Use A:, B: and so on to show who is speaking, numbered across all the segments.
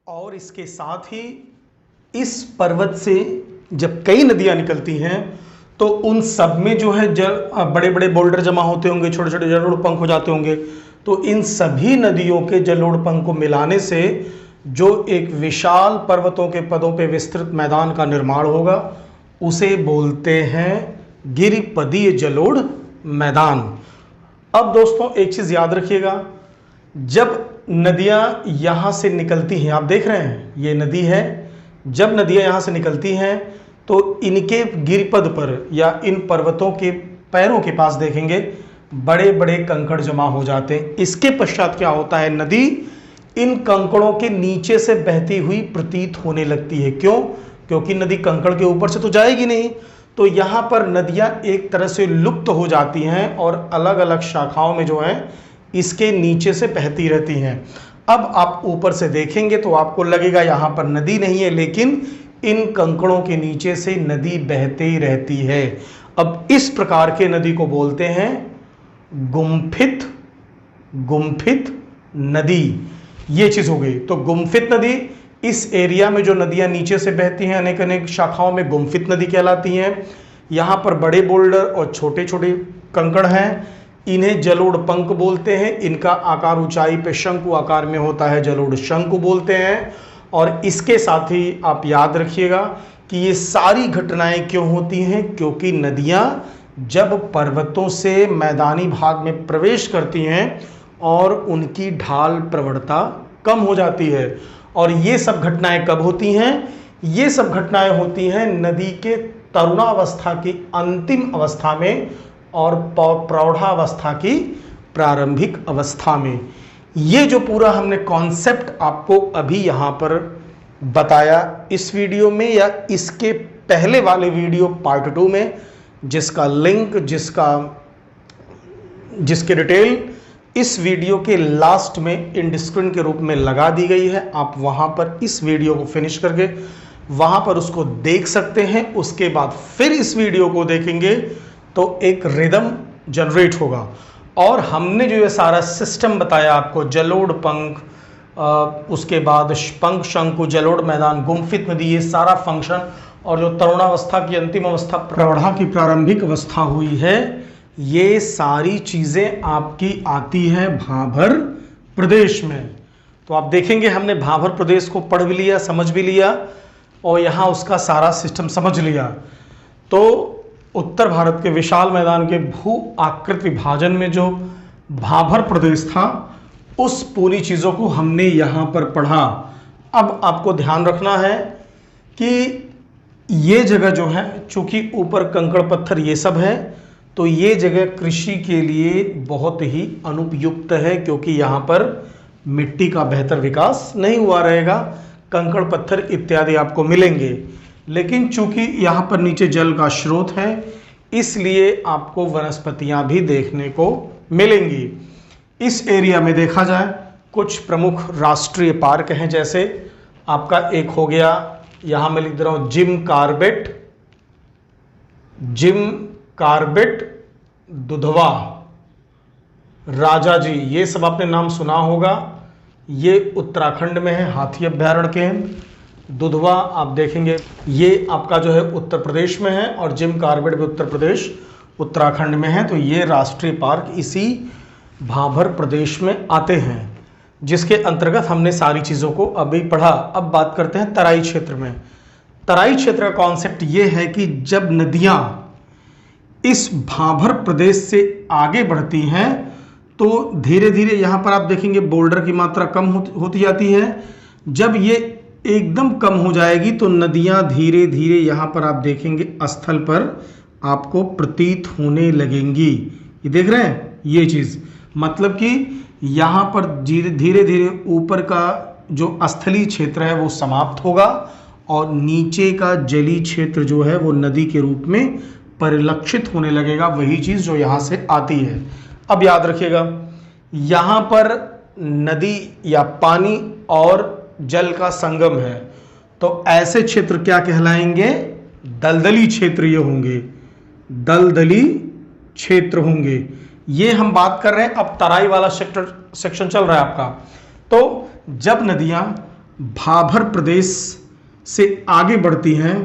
A: और इसके साथ ही इस पर्वत से जब कई नदियां निकलती हैं तो उन सब में जो है बड़े बड़े बोल्डर जमा होते होंगे, छोटे छोटे जलोढ़ पंख हो जाते होंगे। तो इन सभी नदियों के जलोढ़ पंख को मिलाने से जो एक विशाल पर्वतों के पदों पे विस्तृत मैदान का निर्माण होगा उसे बोलते हैं गिरिपदीय जलोढ़ मैदान। अब दोस्तों एक चीज याद रखिएगा, जब नदियां यहां से निकलती हैं, आप देख रहे हैं ये नदी है, जब नदियां यहां से निकलती हैं तो इनके गिरिपद पर या इन पर्वतों के पैरों के पास देखेंगे बड़े बड़े कंकड़ जमा हो जाते हैं। इसके पश्चात क्या होता है, नदी इन कंकड़ों के नीचे से बहती हुई प्रतीत होने लगती है। क्यों? क्योंकि नदी कंकड़ के ऊपर से तो जाएगी नहीं, तो यहां पर नदियां एक तरह से लुप्त हो जाती हैं और अलग अलग शाखाओं में जो है इसके नीचे से बहती रहती हैं। अब आप ऊपर से देखेंगे तो आपको लगेगा यहां पर नदी नहीं है, लेकिन इन कंकड़ों के नीचे से नदी बहती ही रहती है। अब इस प्रकार के नदी को बोलते हैं गुम्फित नदी। ये चीज हो गई। तो गुम्फित नदी, इस एरिया में जो नदियां नीचे से बहती हैं अनेक अनेक शाखाओं में गुम्फित नदी कहलाती हैं। यहां पर बड़े बोल्डर और छोटे छोटे कंकड़ हैं, इन्हें जलोढ़ पंख बोलते हैं। इनका आकार ऊंचाई पे शंकु आकार में होता है, जलोढ़ शंकु बोलते हैं। और इसके साथ ही आप याद रखिएगा कि ये सारी घटनाएं क्यों होती हैं, क्योंकि नदियां जब पर्वतों से मैदानी भाग में प्रवेश करती हैं और उनकी ढाल प्रवणता कम हो जाती है। और ये सब घटनाएं कब होती हैं? ये सब घटनाएं होती हैं नदी के तरुणावस्था की अंतिम अवस्था में और प्रौढ़ावस्था की प्रारंभिक अवस्था में। ये जो पूरा हमने कॉन्सेप्ट आपको अभी यहां पर बताया इस वीडियो में या इसके पहले वाले वीडियो पार्ट 2 में, जिसका लिंक जिसके डिटेल इस वीडियो के लास्ट में इंड स्क्रीन के रूप में लगा दी गई है, आप वहां पर इस वीडियो को फिनिश करके वहां पर उसको देख सकते हैं। उसके बाद फिर इस वीडियो को देखेंगे तो एक रिदम जनरेट होगा। और हमने जो ये सारा सिस्टम बताया आपको, जलोढ़ पंख, उसके बाद पंख शंकु, जलोढ़ मैदान, गुम्फित नदी, ये सारा फंक्शन, और जो तरुणावस्था की अंतिम अवस्था, प्रौढ़ा की प्रारंभिक अवस्था हुई है, ये सारी चीजें आपकी आती है भाभर प्रदेश में। तो आप देखेंगे हमने भाभर प्रदेश को पढ़ भी लिया, समझ भी लिया और यहां उसका सारा सिस्टम समझ लिया। तो उत्तर भारत के विशाल मैदान के भू आकृत विभाजन में जो भाभर प्रदेश था, उस पूरी चीजों को हमने यहां पर पढ़ा। अब आपको ध्यान रखना है कि ये जगह जो है, चूंकि ऊपर कंकड़ पत्थर ये सब है, तो ये जगह कृषि के लिए बहुत ही अनुपयुक्त है, क्योंकि यहां पर मिट्टी का बेहतर विकास नहीं हुआ रहेगा। कंकड़ पत्थर इत्यादि आपको मिलेंगे, लेकिन चूंकि यहाँ पर नीचे जल का स्रोत है, इसलिए आपको वनस्पतियां भी देखने को मिलेंगी। इस एरिया में देखा जाए कुछ प्रमुख राष्ट्रीय पार्क हैं, जैसे आपका एक हो गया, यहाँ मैं लिख दे रहा हूँ जिम कार्बेट दुधवा, राजाजी, ये सब आपने नाम सुना होगा। ये उत्तराखंड में है, हाथी अभ्यारण्य केंद्र। दुधवा आप देखेंगे ये आपका जो है उत्तर प्रदेश में है, और जिम कार्बेट भी उत्तर प्रदेश उत्तराखंड में है। तो ये राष्ट्रीय पार्क इसी भाभर प्रदेश में आते हैं, जिसके अंतर्गत हमने सारी चीज़ों को अभी पढ़ा। अब बात करते हैं तराई क्षेत्र में। तराई क्षेत्र का कॉन्सेप्ट ये है कि जब नदियाँ इस भाभर प्रदेश से आगे बढ़ती हैं तो धीरे धीरे यहाँ पर आप देखेंगे बोल्डर की मात्रा कम होती जाती है। जब ये एकदम कम हो जाएगी तो नदियां धीरे धीरे यहां पर आप देखेंगे स्थल पर आपको प्रतीत होने लगेंगी। ये देख रहे हैं, ये चीज मतलब कि यहां पर धीरे धीरे ऊपर का जो स्थलीय क्षेत्र है वो समाप्त होगा और नीचे का जलीय क्षेत्र जो है वो नदी के रूप में परिलक्षित होने लगेगा। वही चीज जो यहां से आती है। अब याद रखिएगा, यहां पर नदी या पानी और जल का संगम है, तो ऐसे क्षेत्र क्या कहलाएंगे? दलदली क्षेत्र ये होंगे, दलदली क्षेत्र होंगे। ये हम बात कर रहे हैं, अब तराई वाला सेक्शन चल रहा है आपका। तो जब नदियां भाभर प्रदेश से आगे बढ़ती हैं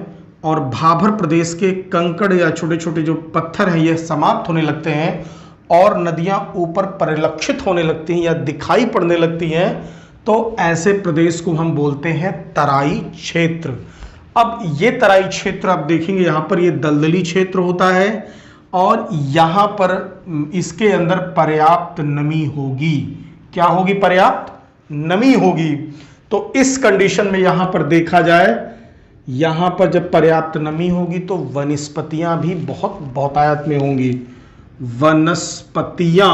A: और भाभर प्रदेश के कंकड़ या छोटे छोटे जो पत्थर हैं ये समाप्त होने लगते हैं और नदियां ऊपर परिलक्षित होने लगती हैं या दिखाई पड़ने लगती हैं, तो ऐसे प्रदेश को हम बोलते हैं तराई क्षेत्र। अब ये तराई क्षेत्र आप देखेंगे यहाँ पर ये दलदली क्षेत्र होता है और यहाँ पर इसके अंदर पर्याप्त नमी होगी। क्या होगी? पर्याप्त नमी होगी। तो इस कंडीशन में यहां पर देखा जाए, यहां पर जब पर्याप्त नमी होगी तो वनस्पतियां भी बहुत बहुतायत में होंगी, वनस्पतियां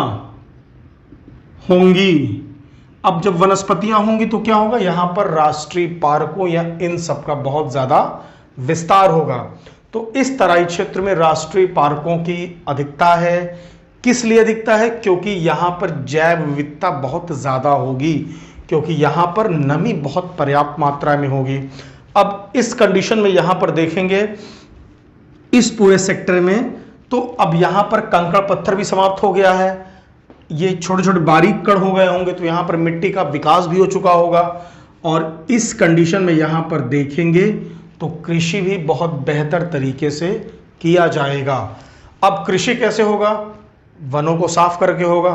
A: होंगी। अब जब वनस्पतियां होंगी तो क्या होगा? यहां पर राष्ट्रीय पार्कों या इन सब का बहुत ज्यादा विस्तार होगा। तो इस तराई क्षेत्र में राष्ट्रीय पार्कों की अधिकता है। किस लिए अधिकता है? क्योंकि यहां पर जैव विविधता बहुत ज्यादा होगी, क्योंकि यहां पर नमी बहुत पर्याप्त मात्रा में होगी। अब इस कंडीशन में यहां पर देखेंगे इस पूरे सेक्टर में, तो अब यहां पर कंकड़ पत्थर भी समाप्त हो गया है, ये छोटे छोटे बारीक कण हो गए होंगे, तो यहां पर मिट्टी का विकास भी हो चुका होगा। और इस कंडीशन में यहां पर देखेंगे तो कृषि भी बहुत बेहतर तरीके से किया जाएगा। अब कृषि कैसे होगा? वनों को साफ करके होगा।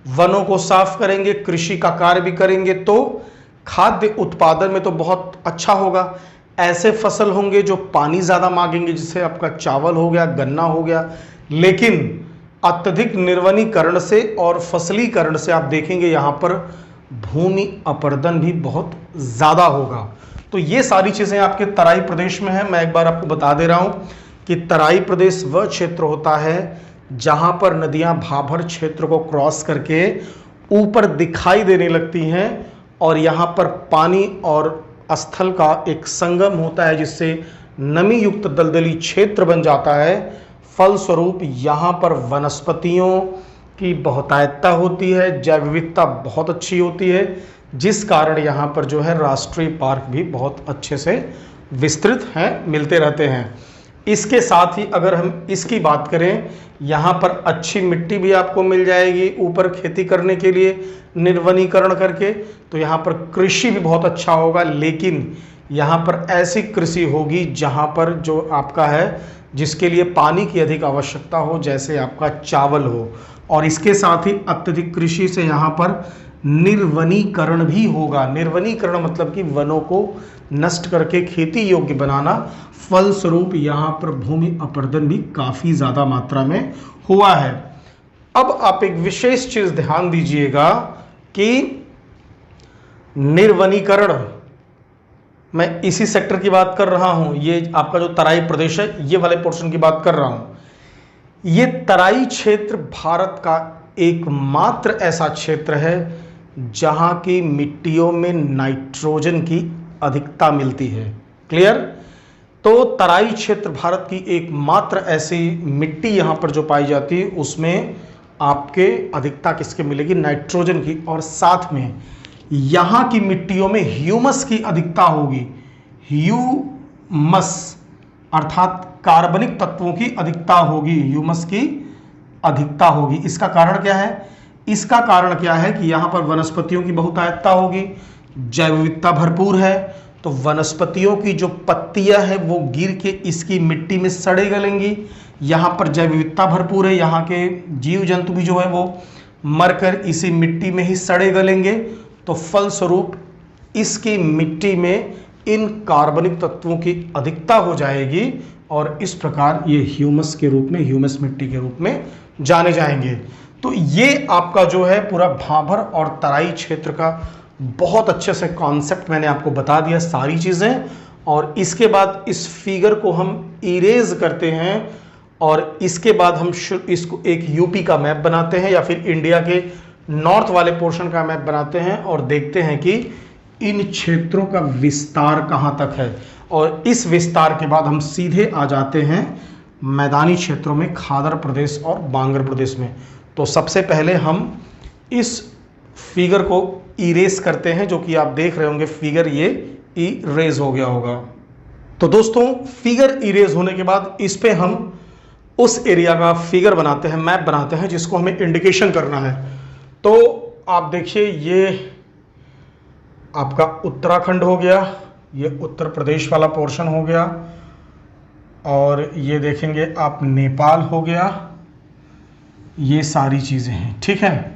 A: वनों को साफ करेंगे, कृषि का कार्य भी करेंगे, तो खाद्य उत्पादन में तो बहुत अच्छा होगा। ऐसे फसल होंगे जो पानी ज़्यादा मांगेंगे, जिससे आपका चावल हो गया, गन्ना हो गया। लेकिन अत्यधिक निर्वनीकरण से और फसलीकरण से आप देखेंगे यहाँ पर भूमि अपरदन भी बहुत ज़्यादा होगा। तो ये सारी चीज़ें आपके तराई प्रदेश में हैं। मैं एक बार आपको बता दे रहा हूँ कि तराई प्रदेश वह क्षेत्र होता है जहां पर नदियां भाभर क्षेत्र को क्रॉस करके ऊपर दिखाई देने लगती हैं और यहां पर पानी और स्थल का एक संगम होता है, जिससे नमी युक्त दलदली क्षेत्र बन जाता है। फलस्वरूप यहां पर वनस्पतियों की बहुतायतता होती है, जैव विविधता बहुत अच्छी होती है, जिस कारण यहां पर जो है राष्ट्रीय पार्क भी बहुत अच्छे से विस्तृत हैं, मिलते रहते हैं। इसके साथ ही अगर हम इसकी बात करें, यहाँ पर अच्छी मिट्टी भी आपको मिल जाएगी ऊपर खेती करने के लिए निर्वनीकरण करके, तो यहाँ पर कृषि भी बहुत अच्छा होगा। लेकिन यहाँ पर ऐसी कृषि होगी जहाँ पर जो आपका है, जिसके लिए पानी की अधिक आवश्यकता हो, जैसे आपका चावल हो। और इसके साथ ही अत्यधिक कृषि से यहाँ पर निर्वनीकरण भी होगा। निर्वनीकरण मतलब कि वनों को नष्ट करके खेती योग्य बनाना। फलस्वरूप यहाँ पर भूमि अपरदन भी काफ़ी ज़्यादा मात्रा में हुआ है। अब आप एक विशेष चीज़ ध्यान दीजिएगा कि निर्वनीकरण, मैं इसी सेक्टर की बात कर रहा हूँ, ये आपका जो तराई प्रदेश है ये वाले पोर्शन की बात कर रहा हूँ। ये तराई क्षेत्र भारत का एकमात्र ऐसा क्षेत्र है जहाँ की मिट्टियों में नाइट्रोजन की अधिकता मिलती है। क्लियर? तो तराई क्षेत्र भारत की एकमात्र ऐसी मिट्टी यहाँ पर जो पाई जाती है, उसमें आपके अधिकता किसके मिलेगी? नाइट्रोजन की। और साथ में यहाँ की मिट्टियों में ह्यूमस की अधिकता होगी। ह्यूमस अर्थात कार्बनिक तत्वों की अधिकता होगी, ह्यूमस की अधिकता होगी। इसका कारण क्या है? इसका कारण क्या है कि यहाँ पर वनस्पतियों की बहुतायतता होगी, जैव विविधता भरपूर है, तो वनस्पतियों की जो पत्तियां हैं वो गिर के इसकी मिट्टी में सड़े गलेंगी। यहाँ पर जैव विविधता भरपूर है, यहाँ के जीव जंतु भी जो है वो मरकर इसी मिट्टी में ही सड़े गलेंगे। तो फलस्वरूप इसकी मिट्टी में इन कार्बनिक तत्वों की अधिकता हो जाएगी और इस प्रकार ये ह्यूमस के रूप में, ह्यूमस मिट्टी के रूप में जाने जाएंगे। तो ये आपका जो है पूरा भाभर और तराई क्षेत्र का बहुत अच्छे से कॉन्सेप्ट मैंने आपको बता दिया, सारी चीज़ें। और इसके बाद इस फिगर को हम इरेज करते हैं और इसके बाद हम इसको एक यूपी का मैप बनाते हैं या फिर इंडिया के नॉर्थ वाले पोर्शन का मैप बनाते हैं और देखते हैं कि इन क्षेत्रों का विस्तार कहाँ तक है। और इस विस्तार के बाद हम सीधे आ जाते हैं मैदानी क्षेत्रों में, खादर प्रदेश और बांगर प्रदेश में। तो सबसे पहले हम इस फिगर को इरेज करते हैं, जो कि आप देख रहे होंगे फिगर ये इरेज हो गया होगा। तो दोस्तों फिगर इरेज होने के बाद इस पे हम उस एरिया का फिगर बनाते हैं, मैप बनाते हैं, जिसको हमें इंडिकेशन करना है। तो आप देखिए ये आपका उत्तराखंड हो गया, ये उत्तर प्रदेश वाला पोर्शन हो गया, और ये देखेंगे आप नेपाल हो गया, ये सारी चीज़ें हैं। ठीक है,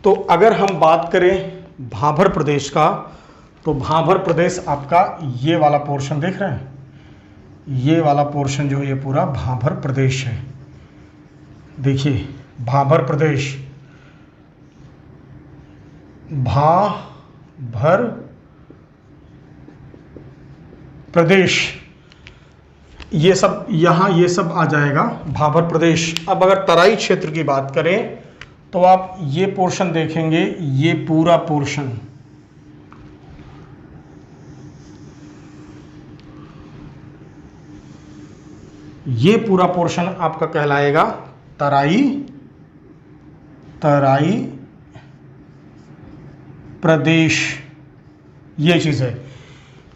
A: तो अगर हम बात करें भाबर प्रदेश का, तो भाबर प्रदेश आपका ये वाला पोर्शन देख रहे हैं, ये वाला पोर्शन जो है ये पूरा भाबर प्रदेश है। देखिए भाबर प्रदेश, भाबर प्रदेश, ये सब यहाँ ये सब आ जाएगा भाबर प्रदेश। अब अगर तराई क्षेत्र की बात करें तो आप ये पोर्शन देखेंगे, ये पूरा पोर्शन, ये पूरा पोर्शन आपका कहलाएगा तराई प्रदेश। ये चीज़ है,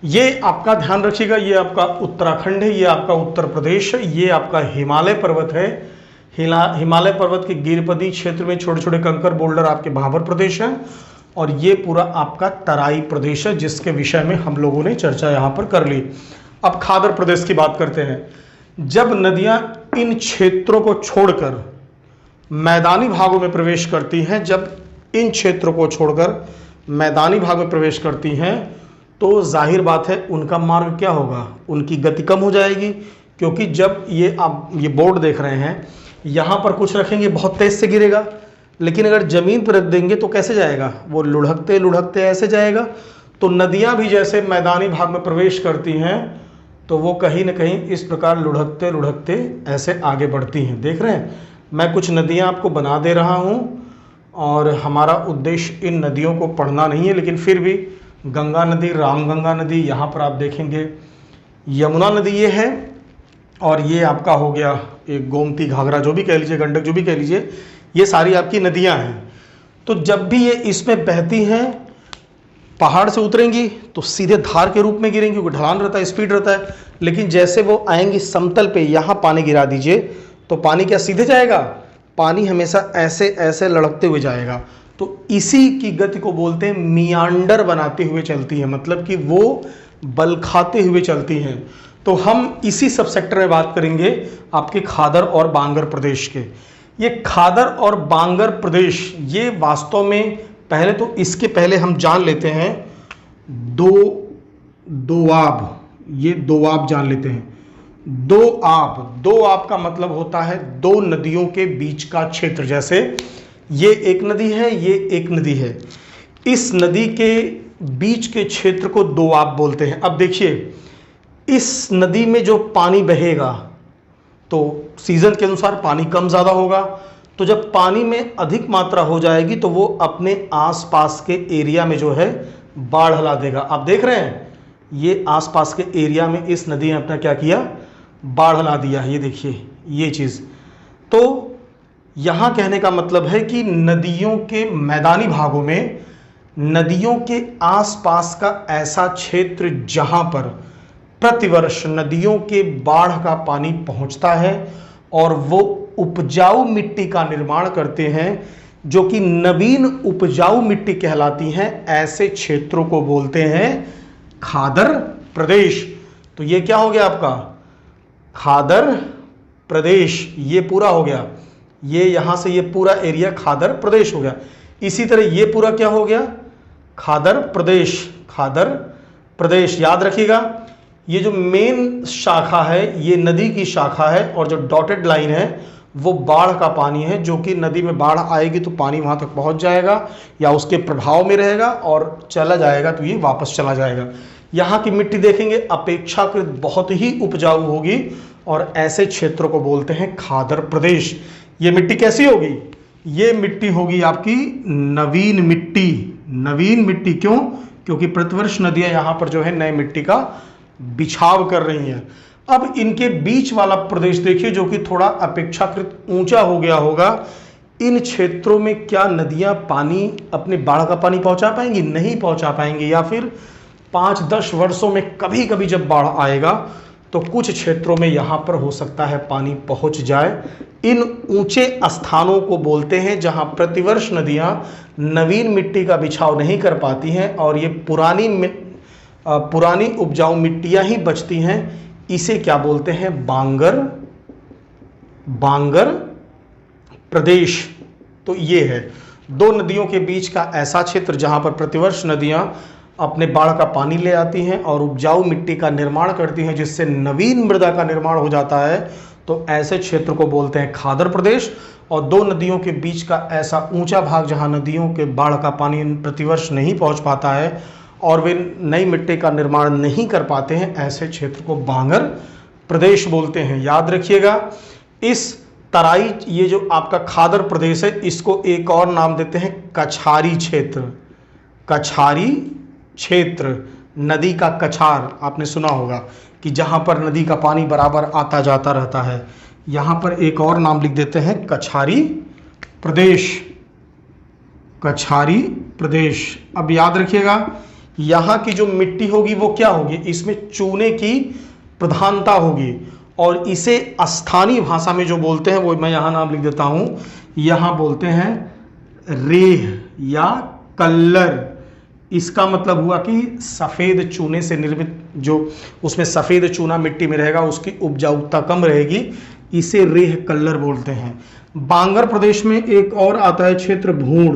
A: ये आपका ध्यान रखिएगा। ये आपका उत्तराखंड है, ये आपका उत्तर प्रदेश है, ये आपका हिमालय पर्वत है। हिमालय पर्वत के गिरिपदी क्षेत्र में छोटे छोटे कंकर बोल्डर आपके भाबर प्रदेश हैं, और ये पूरा आपका तराई प्रदेश है, जिसके विषय में हम लोगों ने चर्चा यहाँ पर कर ली। अब खादर प्रदेश की बात करते हैं। जब नदियाँ इन क्षेत्रों को छोड़कर मैदानी भागों में प्रवेश करती हैं, जब इन क्षेत्रों को छोड़कर मैदानी भाग में प्रवेश करती हैं, तो जाहिर बात है उनका मार्ग क्या होगा, उनकी गति कम हो जाएगी। क्योंकि जब ये आप ये बोर्ड देख रहे हैं, यहाँ पर कुछ रखेंगे बहुत तेज से गिरेगा, लेकिन अगर ज़मीन पर रख देंगे तो कैसे जाएगा, वो लुढ़कते लुढ़कते ऐसे जाएगा। तो नदियाँ भी जैसे मैदानी भाग में प्रवेश करती हैं, तो वो कहीं ना कहीं इस प्रकार लुढ़कते लुढ़कते ऐसे आगे बढ़ती हैं। देख रहे हैं, मैं कुछ नदियाँ आपको बना दे रहा हूँ, और हमारा उद्देश्य इन नदियों को पढ़ना नहीं है, लेकिन फिर भी गंगा नदी, रामगंगा नदी, यहाँ पर आप देखेंगे यमुना नदी ये है, और ये आपका हो गया एक गोमती, घाघरा जो भी कह लीजिए, गंडक जो भी कह लीजिए, ये सारी आपकी नदियाँ हैं। तो जब भी ये इसमें बहती हैं, पहाड़ से उतरेंगी तो सीधे धार के रूप में गिरेंगी, क्योंकि ढलान रहता है, स्पीड रहता है। लेकिन जैसे वो आएंगी समतल पे, यहाँ पानी गिरा दीजिए तो पानी क्या सीधे जाएगा, पानी हमेशा ऐसे ऐसे लड़कते हुए जाएगा। तो इसी की गति को बोलते हैं मियांडर बनाते हुए चलती है, मतलब कि वो बल खाते हुए चलती हैं। तो हम इसी सब सेक्टर में बात करेंगे आपके खादर और बांगर प्रदेश के। ये खादर और बांगर प्रदेश, ये वास्तव में पहले तो इसके पहले हम जान लेते हैं दोआब, ये दोआब जान लेते हैं। दोआब का मतलब होता है दो नदियों के बीच का क्षेत्र। जैसे ये एक नदी है, ये एक नदी है, इस नदी के बीच के क्षेत्र को दोआब बोलते हैं। अब देखिए, इस नदी में जो पानी बहेगा तो सीजन के अनुसार पानी कम ज़्यादा होगा, तो जब पानी में अधिक मात्रा हो जाएगी तो वो अपने आसपास के एरिया में जो है बाढ़ ला देगा। आप देख रहे हैं, ये आसपास के एरिया में इस नदी ने अपना क्या किया, बाढ़ ला दिया। ये देखिए ये चीज़। तो यहाँ कहने का मतलब है कि नदियों के मैदानी भागों में, नदियों के आसपास का ऐसा क्षेत्र जहाँ पर प्रतिवर्ष नदियों के बाढ़ का पानी पहुँचता है और वो उपजाऊ मिट्टी का निर्माण करते हैं, जो कि नवीन उपजाऊ मिट्टी कहलाती हैं, ऐसे क्षेत्रों को बोलते हैं खादर प्रदेश। तो ये क्या हो गया आपका खादर प्रदेश, ये पूरा हो गया, ये यहाँ से ये पूरा एरिया खादर प्रदेश हो गया। इसी तरह ये पूरा क्या हो गया, खादर प्रदेश। खादर प्रदेश याद रखिएगा, ये जो मेन शाखा है ये नदी की शाखा है, और जो डॉटेड लाइन है वो बाढ़ का पानी है, जो कि नदी में बाढ़ आएगी तो पानी वहाँ तक पहुँच जाएगा या उसके प्रभाव में रहेगा, और चला जाएगा तो ये वापस चला जाएगा। यहाँ की मिट्टी देखेंगे अपेक्षाकृत बहुत ही उपजाऊ होगी, और ऐसे क्षेत्रों को बोलते हैं खादर प्रदेश। ये मिट्टी कैसी होगी, ये मिट्टी होगी आपकी नवीन मिट्टी। नवीन मिट्टी क्यों, क्योंकि प्रतिवर्ष नदियाँ यहाँ पर जो है नए मिट्टी का बिछाव कर रही हैं। अब इनके बीच वाला प्रदेश देखिए, जो कि थोड़ा अपेक्षाकृत ऊंचा हो गया होगा। इन क्षेत्रों में क्या नदियां पानी, अपने बाढ़ का पानी पहुंचा पाएंगी, नहीं पहुंचा पाएंगी, या फिर 5-10 वर्षों में कभी कभी जब बाढ़ आएगा तो कुछ क्षेत्रों में यहाँ पर हो सकता है पानी पहुँच जाए। इन ऊंचे स्थानों को बोलते हैं जहाँ प्रतिवर्ष नदियाँ नवीन मिट्टी का बिछाव नहीं कर पाती हैं और ये पुरानी उपजाऊ मिट्टियाँ ही बचती हैं। इसे क्या बोलते हैं? बांगर प्रदेश। तो ये है दो नदियों के बीच का ऐसा क्षेत्र जहाँ पर प्रतिवर्ष नदियाँ अपने बाढ़ का पानी ले आती हैं और उपजाऊ मिट्टी का निर्माण करती हैं, जिससे नवीन मृदा का निर्माण हो जाता है। तो ऐसे क्षेत्र को बोलते हैं खादर प्रदेश। और दो नदियों के बीच का ऐसा ऊंचा भाग जहां नदियों के बाढ़ का पानी प्रतिवर्ष नहीं पहुंच पाता है और वे नई मिट्टी का निर्माण नहीं कर पाते हैं, ऐसे क्षेत्र को बांगर प्रदेश बोलते हैं। याद रखिएगा, इस तराई, ये जो आपका खादर प्रदेश है, इसको एक और नाम देते हैं कछारी क्षेत्र। कछारी क्षेत्र, नदी का कछार आपने सुना होगा कि जहां पर नदी का पानी बराबर आता जाता रहता है, यहां पर एक और नाम लिख देते हैं कछारी प्रदेश। कछारी प्रदेश। अब याद रखिएगा, यहां की जो मिट्टी होगी वो क्या होगी? इसमें चूने की प्रधानता होगी और इसे स्थानीय भाषा में जो बोलते हैं वो मैं यहां नाम लिख देता हूं, यहां बोलते हैं रेह या कल्लर। इसका मतलब हुआ कि सफ़ेद चूने से निर्मित, जो उसमें सफ़ेद चूना मिट्टी में रहेगा उसकी उपजाऊता कम रहेगी, इसे रेह कल्लर बोलते हैं। बांगर प्रदेश में एक और आता है क्षेत्र भूड़।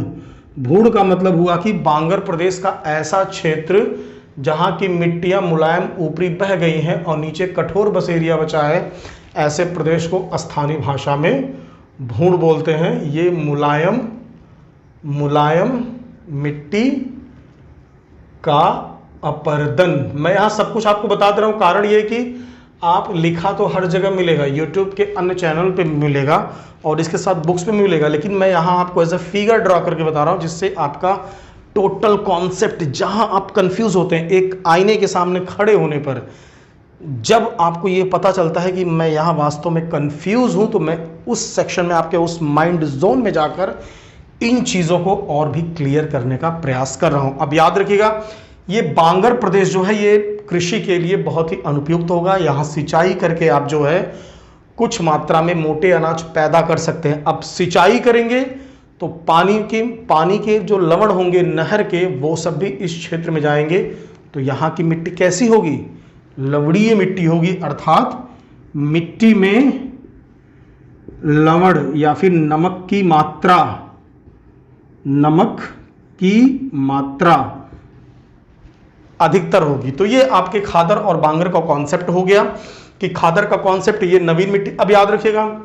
A: भूड़ का मतलब हुआ कि बांगर प्रदेश का ऐसा क्षेत्र जहां की मिट्टियां मुलायम ऊपरी बह गई हैं और नीचे कठोर बसेरिया बचा है, ऐसे प्रदेश को स्थानीय भाषा में भूड़ बोलते हैं। ये मुलायम मिट्टी का अपर्दन। मैं यहाँ सब कुछ आपको बता दे रहा हूँ, कारण ये कि आप लिखा तो हर जगह मिलेगा, यूट्यूब के अन्य चैनल पे मिलेगा और इसके साथ बुक्स में मिलेगा, लेकिन मैं यहाँ आपको एज अ फिगर ड्रॉ करके बता रहा हूँ, जिससे आपका टोटल कॉन्सेप्ट, जहाँ आप कंफ्यूज होते हैं एक आईने के सामने खड़े होने पर, जब आपको ये पता चलता है कि मैं यहाँ वास्तव में कंफ्यूज हूँ, तो मैं उस सेक्शन में, आपके उस माइंड जोन में जाकर इन चीज़ों को और भी क्लियर करने का प्रयास कर रहा हूँ। अब याद रखिएगा, ये बांगर प्रदेश जो है ये कृषि के लिए बहुत ही अनुपयुक्त होगा। यहाँ सिंचाई करके आप जो है कुछ मात्रा में मोटे अनाज पैदा कर सकते हैं। अब सिंचाई करेंगे तो पानी के जो लवण होंगे नहर के, वो सब भी इस क्षेत्र में जाएंगे। तो यहाँ की मिट्टी कैसी होगी? लवणीय मिट्टी होगी, अर्थात मिट्टी में लवण या फिर नमक की मात्रा अधिकतर होगी। तो ये आपके खादर और बांगर का कॉन्सेप्ट हो गया कि खादर का कॉन्सेप्ट ये नवीन मिट्टी। अब याद रखिएगा,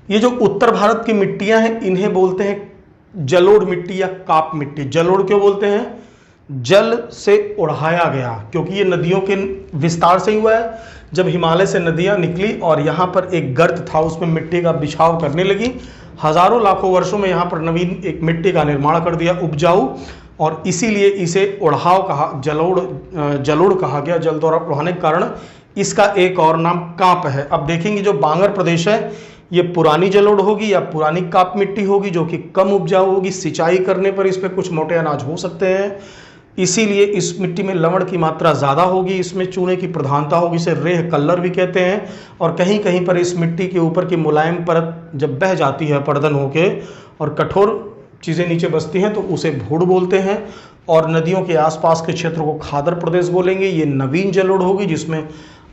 A: ये जो उत्तर भारत की मिट्टियां हैं इन्हें बोलते हैं जलोढ़ मिट्टी या काप मिट्टी। जलोढ़ क्यों बोलते हैं? जल से उड़ाया गया, क्योंकि ये नदियों के विस्तार से हुआ है। जब हिमालय से नदियां निकली और यहाँ पर एक गर्त था, उसमें मिट्टी का बिछाव करने लगी, हजारों लाखों वर्षों में यहाँ पर नवीन एक मिट्टी का निर्माण कर दिया, उपजाऊ, और इसीलिए इसे उड़ाव कहा, जलोढ़ कहा गया। जल द्वारा उड़ाने के कारण इसका एक और नाम काप है। अब देखेंगे जो बांगर प्रदेश है ये पुरानी जलोढ़ होगी या पुरानी काप मिट्टी होगी, जो कि कम उपजाऊ होगी। सिंचाई करने पर इस पर कुछ मोटे अनाज हो सकते हैं, इसीलिए इस मिट्टी में लवण की मात्रा ज़्यादा होगी, इसमें चूने की प्रधानता होगी, इसे रेह कल्लर भी कहते हैं। और कहीं कहीं पर इस मिट्टी के ऊपर की मुलायम परत जब बह जाती है पर्दन होके और कठोर चीज़ें नीचे बसती हैं, तो उसे भूड़ बोलते हैं। और नदियों के आसपास के क्षेत्र को खादर प्रदेश बोलेंगे। ये नवीन जलोढ़ होगी जिसमें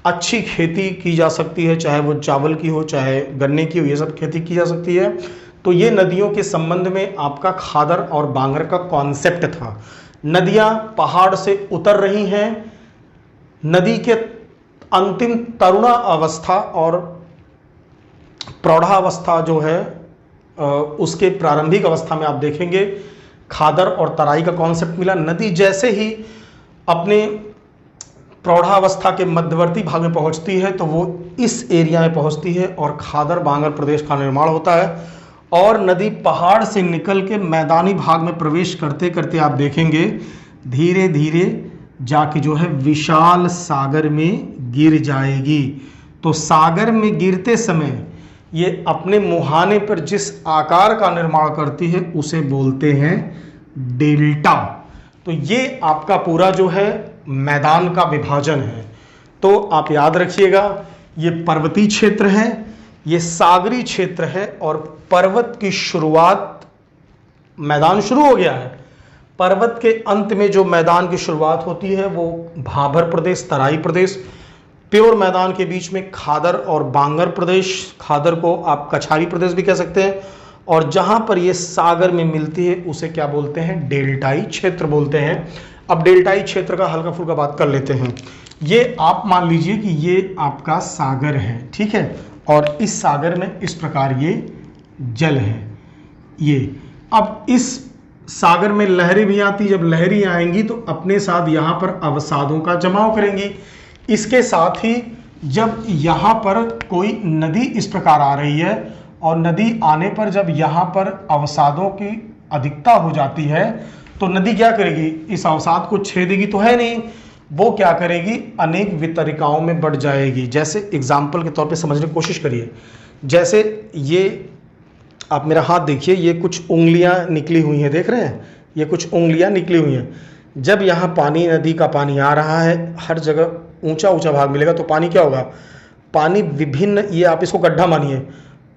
A: अच्छी खेती की जा सकती है, चाहे वो चावल की हो चाहे गन्ने की हो, ये सब खेती की जा सकती है। तो ये नदियों के संबंध में आपका खादर और बांगर का कॉन्सेप्ट था। नदियां पहाड़ से उतर रही हैं, नदी के अंतिम तरुणा अवस्था और प्रौढ़ावस्था जो है उसके प्रारंभिक अवस्था में आप देखेंगे खादर और तराई का कॉन्सेप्ट मिला। नदी जैसे ही अपने प्रौढ़ावस्था के मध्यवर्ती भाग में पहुंचती है तो वो इस एरिया में पहुंचती है और खादर बांगर प्रदेश का निर्माण होता है। और नदी पहाड़ से निकल के मैदानी भाग में प्रवेश करते करते आप देखेंगे धीरे धीरे जाके जो है विशाल सागर में गिर जाएगी। तो सागर में गिरते समय ये अपने मुहाने पर जिस आकार का निर्माण करती है उसे बोलते हैं डेल्टा। तो ये आपका पूरा जो है मैदान का विभाजन है। तो आप याद रखिएगा, ये पर्वतीय क्षेत्र है, ये सागरी क्षेत्र है, और पर्वत की शुरुआत, मैदान शुरू हो गया है, पर्वत के अंत में जो मैदान की शुरुआत होती है वो भाबर प्रदेश, तराई प्रदेश, प्योर मैदान के बीच में खादर और बांगर प्रदेश, खादर को आप कछारी प्रदेश भी कह सकते हैं, और जहां पर ये सागर में मिलती है उसे क्या बोलते हैं, डेल्टाई क्षेत्र बोलते हैं। अब डेल्टाई क्षेत्र का हल्का फुल्का बात कर लेते हैं। ये आप मान लीजिए कि ये आपका सागर है, ठीक है, और इस सागर में इस प्रकार ये जल है। ये अब इस सागर में लहरें भी आती, जब लहरें आएंगी तो अपने साथ यहाँ पर अवसादों का जमाव करेंगी। इसके साथ ही जब यहाँ पर कोई नदी इस प्रकार आ रही है और नदी आने पर जब यहाँ पर अवसादों की अधिकता हो जाती है तो नदी क्या करेगी, इस अवसाद को छेदेगी तो है नहीं, वो क्या करेगी, अनेक वितरिकाओं में बढ़ जाएगी। जैसे एग्जाम्पल के तौर पे समझने की कोशिश करिए, जैसे ये आप मेरा हाथ देखिए, ये कुछ उंगलियां निकली हुई हैं, देख रहे हैं, ये कुछ उंगलियां निकली हुई हैं। जब यहाँ पानी, नदी का पानी आ रहा है, हर जगह ऊंचा ऊंचा भाग मिलेगा तो पानी क्या होगा, पानी विभिन्न, ये आप इसको गड्ढा मानिए,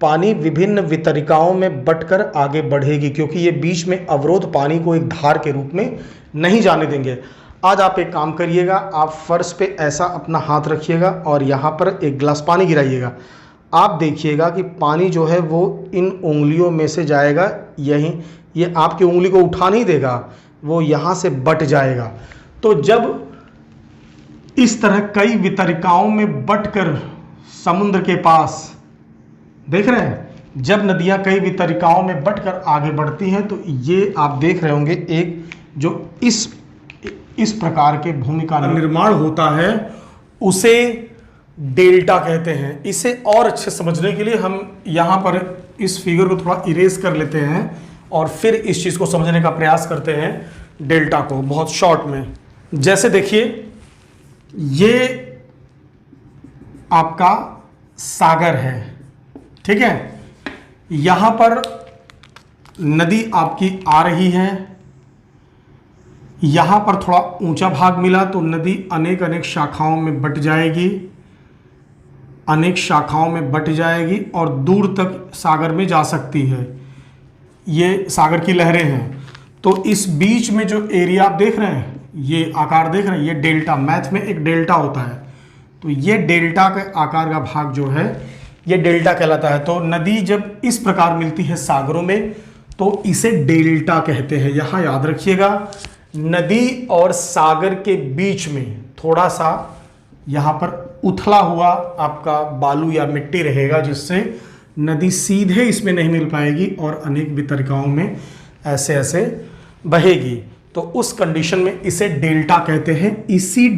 A: पानी विभिन्न वितरिकाओं में बंटकर आगे बढ़ेगी, क्योंकि ये बीच में अवरोध पानी को एक धार के रूप में नहीं जाने देंगे। आज आप एक काम करिएगा, आप फर्श पे ऐसा अपना हाथ रखिएगा और यहाँ पर एक गिलास पानी गिराइएगा। आप देखिएगा कि पानी जो है वो इन उंगलियों में से जाएगा, यहीं, ये आपकी उंगली को उठा नहीं देगा, वो यहाँ से बट जाएगा। तो जब इस तरह कई वितरिकाओं में बटकर समुद्र के पास, देख रहे हैं, जब नदियां कई वितरिकाओं में बटकर आगे बढ़ती हैं तो ये आप देख रहे होंगे एक जो इस प्रकार के भूमि का निर्माण होता है उसे डेल्टा कहते हैं। इसे और अच्छे समझने के लिए हम यहाँ पर इस फिगर को थोड़ा इरेज कर लेते हैं और फिर इस चीज़ को समझने का प्रयास करते हैं, डेल्टा को बहुत शॉर्ट में। जैसे देखिए, ये आपका सागर है, ठीक है, यहां पर नदी आपकी आ रही है, यहां पर थोड़ा ऊंचा भाग मिला तो नदी अनेक अनेक शाखाओं में बट जाएगी, अनेक शाखाओं में बट जाएगी और दूर तक सागर में जा सकती है। ये सागर की लहरें हैं। तो इस बीच में जो एरिया आप देख रहे हैं, ये आकार देख रहे हैं, ये डेल्टा, मैथ में एक डेल्टा होता है, तो ये डेल्टा के आकार का भाग जो है ये डेल्टा कहलाता है। तो नदी जब इस प्रकार मिलती है सागरों में तो इसे डेल्टा कहते हैं। यहां याद रखिएगा, नदी और सागर के बीच में थोड़ा सा यहां पर उथला हुआ आपका बालू या मिट्टी रहेगा, जिससे नदी सीधे इसमें नहीं मिल पाएगी और अनेक वितरिकाओं में ऐसे ऐसे बहेगी। तो उस कंडीशन में इसे डेल्टा कहते हैं। इसी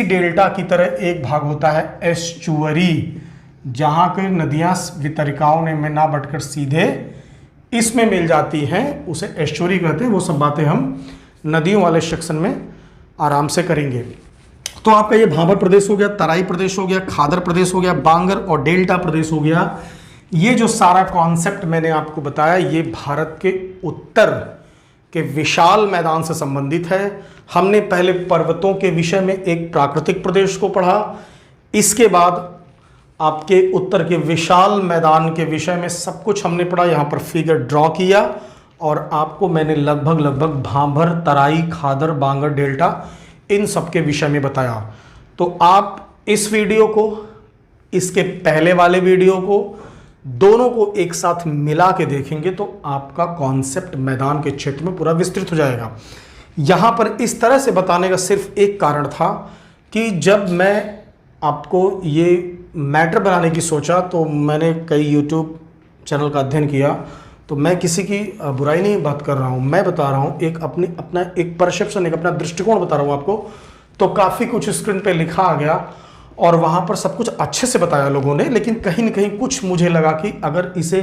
A: डेल्टा की तरह एक भाग होता है एस्चुअरी, जहां के नदियां वितरिकाओं में ना बटकर सीधे इसमें मिल जाती हैं, उसे एस्चुअरी कहते हैं। वो सब बातें हम नदियों वाले सेक्शन में आराम से करेंगे। तो आपका ये भाबर प्रदेश हो गया, तराई प्रदेश हो गया, खादर प्रदेश हो गया, बांगर और डेल्टा प्रदेश हो गया। ये जो सारा कॉन्सेप्ट मैंने आपको बताया, ये भारत के उत्तर के विशाल मैदान से संबंधित है। हमने पहले पर्वतों के विषय में एक प्राकृतिक प्रदेश को पढ़ा, इसके बाद आपके उत्तर के विशाल मैदान के विषय में सब कुछ हमने पढ़ा। यहाँ पर फिगर ड्रॉ किया और आपको मैंने लगभग भाबर, तराई, खादर, बांगर, डेल्टा इन सब के विषय में बताया। तो आप इस वीडियो को, इसके पहले वाले वीडियो को, दोनों को एक साथ मिला के देखेंगे तो आपका कॉन्सेप्ट मैदान के क्षेत्र में पूरा विस्तृत हो जाएगा। यहाँ पर इस तरह से बताने का सिर्फ एक कारण था कि जब मैं आपको ये मैटर बनाने की सोचा तो मैंने कई यूट्यूब चैनल का अध्ययन किया। तो मैं किसी की बुराई नहीं बात कर रहा हूँ, मैं बता रहा हूँ एक अपना एक परसेप्शन, एक अपना दृष्टिकोण बता रहा हूँ आपको। तो काफ़ी कुछ स्क्रीन पे लिखा आ गया और वहाँ पर सब कुछ अच्छे से बताया लोगों ने, लेकिन कहीं न कहीं कुछ मुझे लगा कि अगर इसे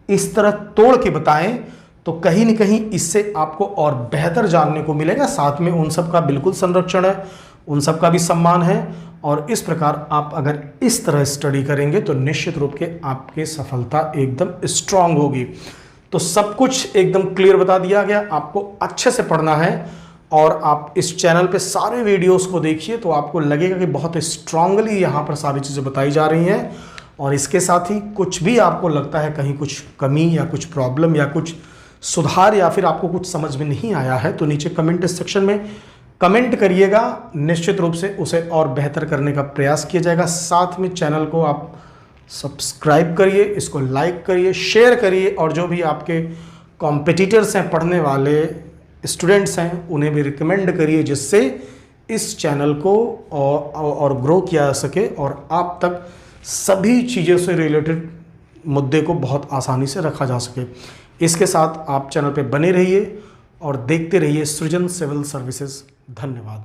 A: इस तरह तोड़ के बताएं तो कहीं न कहीं इससे आपको और बेहतर जानने को मिलेगा। साथ में उन सब का बिल्कुल संरक्षण है, उन सब का भी सम्मान है, और इस प्रकार आप अगर इस तरह स्टडी करेंगे तो निश्चित रूप के आपकी सफलता एकदम स्ट्रांग होगी। तो सब कुछ एकदम क्लियर बता दिया गया, आपको अच्छे से पढ़ना है और आप इस चैनल पे सारे वीडियोस को देखिए तो आपको लगेगा कि बहुत स्ट्रांगली यहाँ पर सारी चीज़ें बताई जा रही हैं। और इसके साथ ही कुछ भी आपको लगता है कहीं कुछ कमी या कुछ प्रॉब्लम या कुछ सुधार या फिर आपको कुछ समझ में नहीं आया है तो नीचे कमेंट सेक्शन में कमेंट करिएगा, निश्चित रूप से उसे और बेहतर करने का प्रयास किया जाएगा। साथ में चैनल को आप सब्सक्राइब करिए, इसको लाइक करिए, शेयर करिए और जो भी आपके कॉम्पिटिटर्स हैं, पढ़ने वाले स्टूडेंट्स हैं, उन्हें भी रिकमेंड करिए जिससे इस चैनल को और ग्रो किया जा सके और आप तक सभी चीज़ों से रिलेटेड मुद्दे को बहुत आसानी से रखा जा सके। इसके साथ आप चैनल पे बने रहिए और देखते रहिए सृजन सिविल सर्विसेज। धन्यवाद।